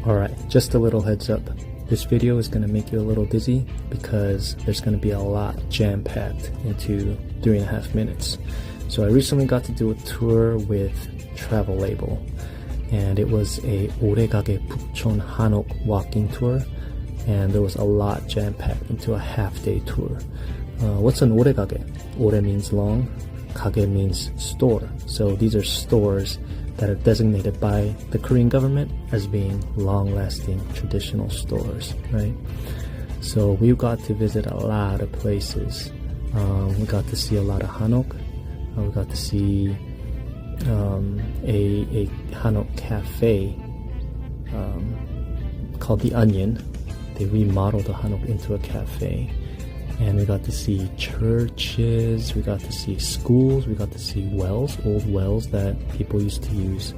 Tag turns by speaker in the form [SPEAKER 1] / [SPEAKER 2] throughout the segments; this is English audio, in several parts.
[SPEAKER 1] Alright, just a little heads up. This video is going to make you a little dizzy because there's going to be a lot jam-packed into 3.5 minutes. So I recently got to do a tour with Travellabel, and it was a 오래가게 북촌 한옥 walking tour, and there was a lot jam-packed into a half-day tour. What's an 오래가게? 오래 means long, 가게 means store. So these are stores that are designated by the Korean government as being long-lasting traditional stores, right? So we got to visit a lot of places. We got to see a lot of hanok. We got to see a hanok cafe called The Onion. They remodeled the hanok into a cafe. And we got to see churches, we got to see schools, we got to see wells, old wells that people used to use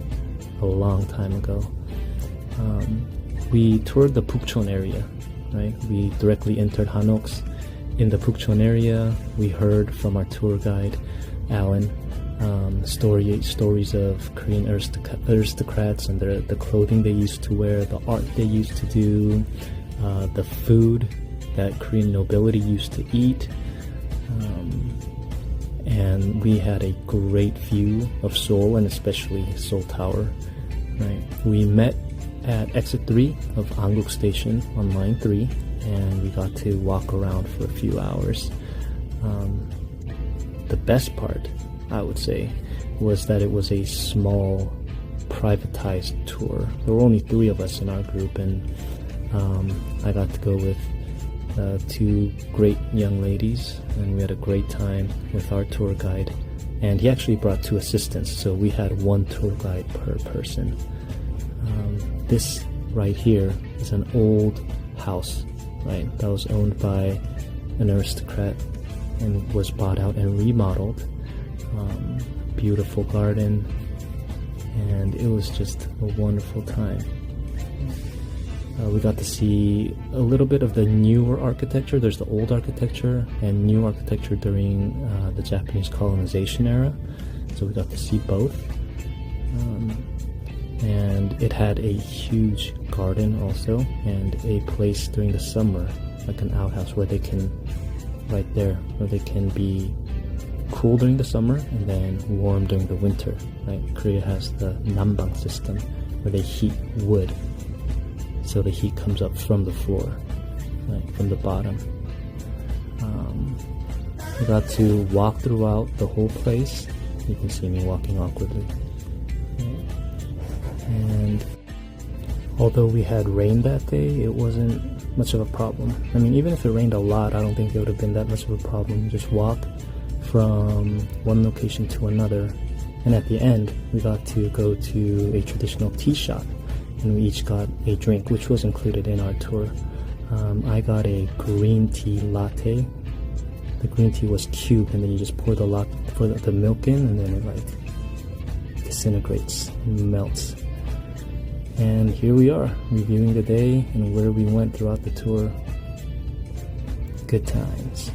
[SPEAKER 1] a long time ago. We toured the Pukchon area, right? We directly entered Hanoks in the Pukchon area. We heard from our tour guide, Alan, stories of Korean aristocrats and the clothing they used to wear, the art they used to do, the food that Korean nobility used to eat, and we had a great view of Seoul, and especially Seoul Tower. Right, we met at exit 3 of Anguk Station on line 3, and we got to walk around for a few hours. The best part, I would say, was that it was a small, privatized tour. There were only 3 of us in our group, and I got to go with 2 great young ladies, and we had a great time with our tour guide, and he actually brought 2 assistants, so we had 1 tour guide per person. This right here is an old house, right, that was owned by an aristocrat and was bought out and remodeled. Beautiful garden, and it was just a wonderful time. We got to see a little bit of the newer architecture. There's the old architecture and new architecture during the Japanese colonization era. So we got to see both. And it had a huge garden also, and a place during the summer, like an outhouse where they can, right there, where they can be cool during the summer and then warm during the winter. Right? Korea has the nambang system where they heat wood. So the heat comes up from the floor, right, from the bottom. We got to walk throughout the whole place. You can see me walking awkwardly. And although we had rain that day, it wasn't much of a problem. I mean, even if it rained a lot, I don't think it would have been that much of a problem. You just walk from one location to another. And at the end, we got to go to a traditional tea shop, and we each got a drink, which was included in our tour. I got a green tea latte. The green tea was cubed, and then you just pour the milk in, and then it like disintegrates and melts. And here we are, reviewing the day and where we went throughout the tour. Good times.